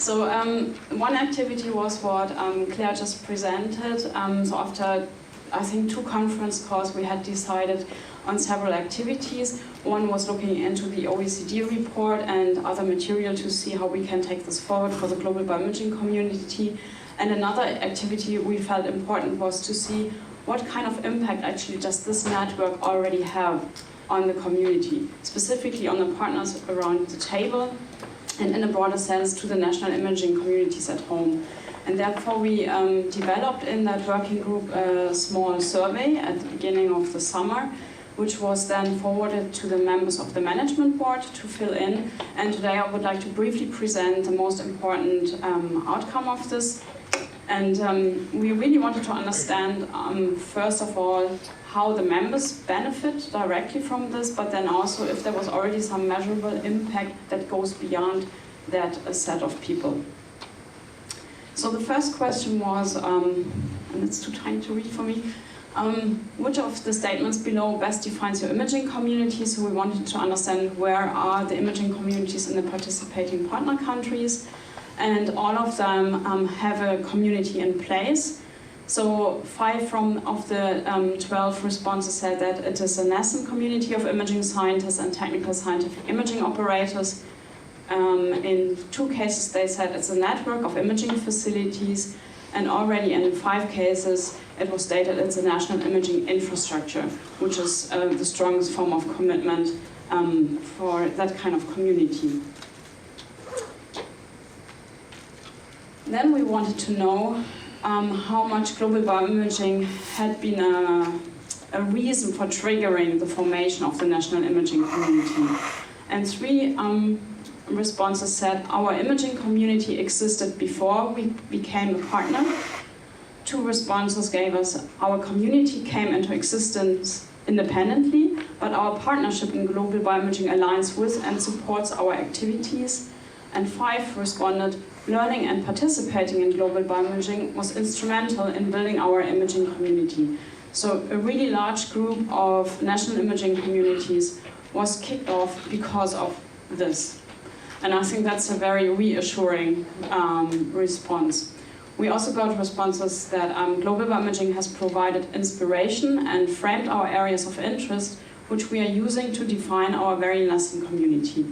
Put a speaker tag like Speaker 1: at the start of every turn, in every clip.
Speaker 1: So one activity was what Claire just presented. So after, I think, 2 conference calls, we had decided on several activities. One was looking into the OECD report and other material to see how we can take this forward for the global bioimaging community. And another activity we felt important was to see what kind of impact actually does this network already have on the community, specifically on the partners around the table, and in a broader sense to the national imaging communities at home. And therefore we developed in that working group a small survey at the beginning of the summer, which was then forwarded to the members of the management board to fill in. And today I would like to briefly present the most important outcome of this. And we really wanted to understand, first of all, how the members benefit directly from this, but then also if there was already some measurable impact that goes beyond that set of people. So the first question was, and it's too tiny to read for me, which of the statements below best defines your imaging community? So we wanted to understand where are the imaging communities in the participating partner countries, and all of them have a community in place. So 5 of the 12 responses said that it is a nascent community of imaging scientists and technical scientific imaging operators. In 2 cases they said it's a network of imaging facilities, and already in 5 cases it was stated it's a national imaging infrastructure, which is the strongest form of commitment for that kind of community. Then we wanted to know how much global bioimaging had been a reason for triggering the formation of the national imaging community. And 3 responses said our imaging community existed before we became a partner. 2 responses gave us our community came into existence independently, but our partnership in Global BioImaging aligns with and supports our activities. And 5 responded, learning and participating in Global BioImaging was instrumental in building our imaging community. So a really large group of national imaging communities was kicked off because of this. And I think that's a very reassuring response. We also got responses that Global BioImaging has provided inspiration and framed our areas of interest, which we are using to define our very nascent community.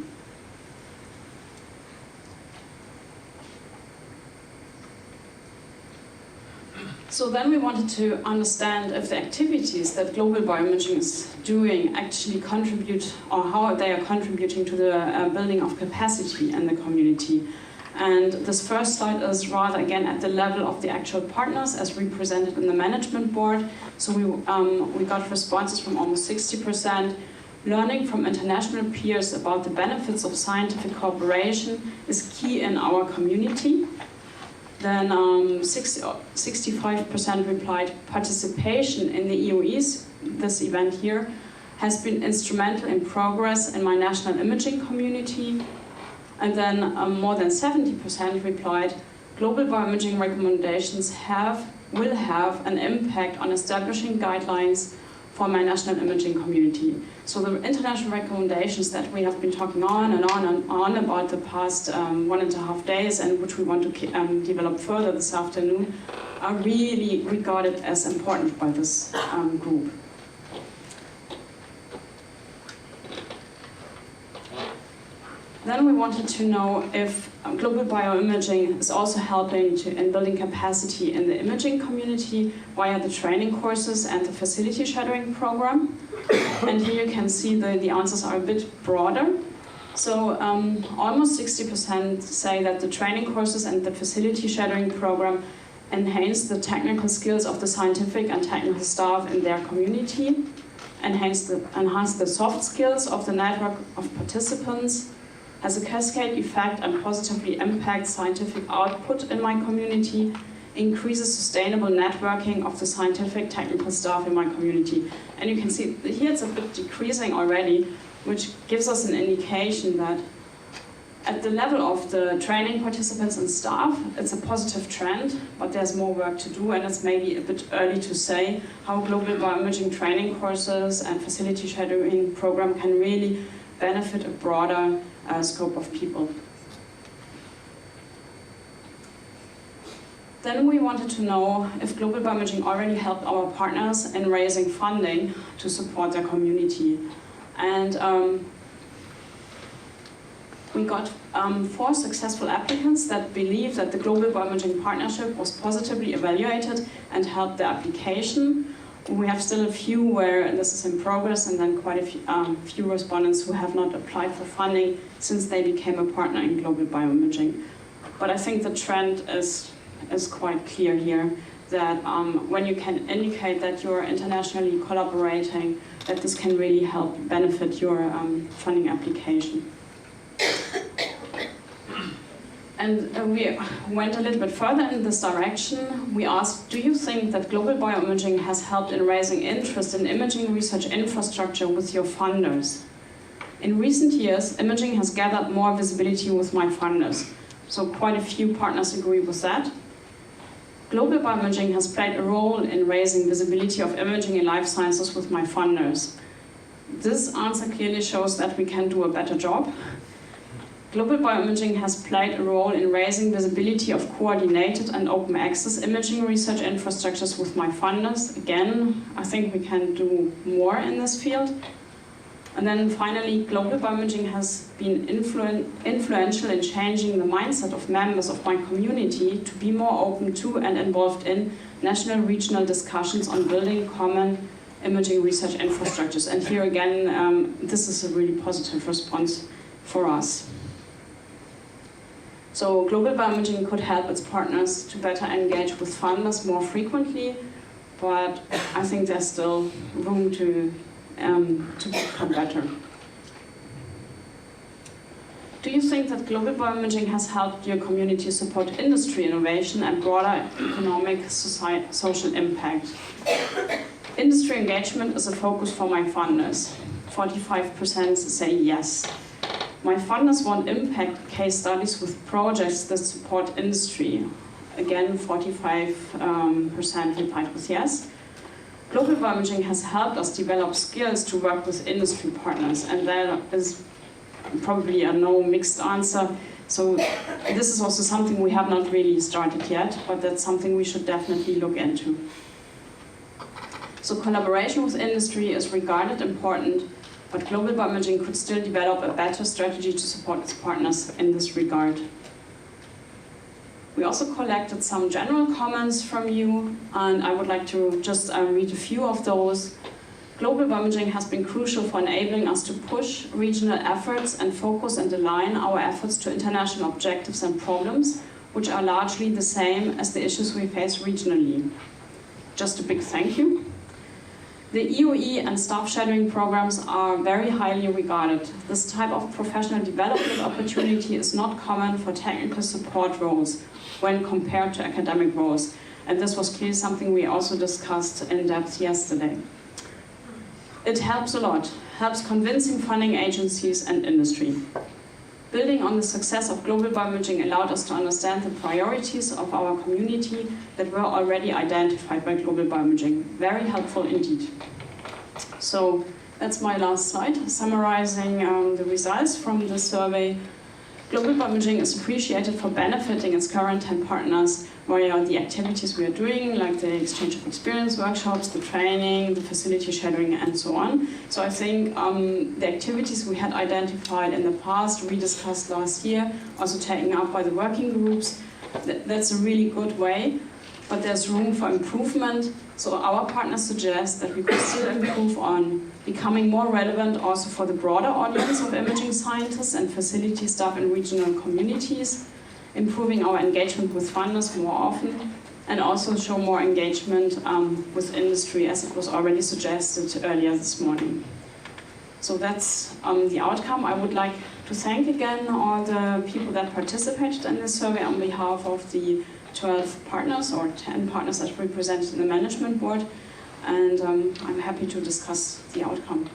Speaker 1: So then we wanted to understand if the activities that Global BioImaging is doing actually contribute, or how they are contributing to the building of capacity in the community. And this first slide is rather, again, at the level of the actual partners as represented in the management board. So we got responses from almost 60%. Learning from international peers about the benefits of scientific cooperation is key in our community. Then 65% replied participation in the EoEs, this event here, has been instrumental in progress in my national imaging community. And then more than 70% replied global bioimaging recommendations will have an impact on establishing guidelines for my national imaging community. So the international recommendations that we have been talking on and on and on about the past 1.5 days, and which we want to develop further this afternoon, are really regarded as important by this group. Then we wanted to know if global bioimaging is also helping in building capacity in the imaging community via the training courses and the facility shadowing program. And here you can see the answers are a bit broader. So almost 60% say that the training courses and the facility shadowing program enhance the technical skills of the scientific and technical staff in their community, enhance the soft skills of the network of participants, has a cascade effect and positively impacts scientific output in my community, increases sustainable networking of the scientific technical staff in my community. And you can see here it's a bit decreasing already, which gives us an indication that at the level of the training participants and staff, it's a positive trend, but there's more work to do, and it's maybe a bit early to say how global bioimaging training courses and facility shadowing program can really benefit a broader scope of people. Then we wanted to know if Global BioImaging already helped our partners in raising funding to support their community. And we got 4 successful applicants that believe that the Global BioImaging partnership was positively evaluated and helped the application. We have still a few where this is in progress, and then quite a few respondents who have not applied for funding since they became a partner in Global BioImaging. But I think the trend is quite clear here, that when you can indicate that you're internationally collaborating, that this can really help benefit your funding application. And we went a little bit further in this direction. We asked, do you think that Global BioImaging has helped in raising interest in imaging research infrastructure with your funders? In recent years, imaging has gathered more visibility with my funders, so quite a few partners agree with that. Global BioImaging has played a role in raising visibility of imaging in life sciences with my funders. This answer clearly shows that we can do a better job. Global BioImaging has played a role in raising visibility of coordinated and open access imaging research infrastructures with my funders. Again, I think we can do more in this field. And then finally, Global BioImaging has been influential in changing the mindset of members of my community to be more open to and involved in national regional discussions on building common imaging research infrastructures. And here again, this is a really positive response for us. So Global BioImaging could help its partners to better engage with funders more frequently, but I think there's still room to become better. Do you think that Global BioImaging has helped your community support industry innovation and broader economic social impact? Industry engagement is a focus for my funders. 45% say yes. My funders want impact case studies with projects that support industry. Again, 45% replied with yes. Global BioImaging has helped us develop skills to work with industry partners, and that is probably a no mixed answer. So this is also something we have not really started yet, but that's something we should definitely look into. So collaboration with industry is regarded important, but Global BioImaging could still develop a better strategy to support its partners in this regard. We also collected some general comments from you, and I would like to just read a few of those. Global BioImaging has been crucial for enabling us to push regional efforts and focus and align our efforts to international objectives and problems, which are largely the same as the issues we face regionally. Just a big thank you. The EoE and staff shadowing programs are very highly regarded. This type of professional development opportunity is not common for technical support roles when compared to academic roles. And this was clearly something we also discussed in depth yesterday. It helps a lot, helps convincing funding agencies and industry. Building on the success of Global BioImaging allowed us to understand the priorities of our community that were already identified by Global BioImaging. Very helpful indeed. So that's my last slide, summarizing the results from the survey. Global BioImaging is appreciated for benefiting its current 10 partners via the activities we are doing, like the exchange of experience workshops, the training, the facility shadowing, and so on. So I think the activities we had identified in the past, we discussed last year, also taken up by the working groups, that's a really good way, but there's room for improvement. So our partners suggest that we could still improve on becoming more relevant also for the broader audience of imaging scientists and facility staff in regional communities, improving our engagement with funders more often, and also show more engagement with industry, as it was already suggested earlier this morning. So that's the outcome. I would like to thank again all the people that participated in this survey on behalf of the 12 partners or 10 partners that represented in the management board, and I'm happy to discuss the outcome.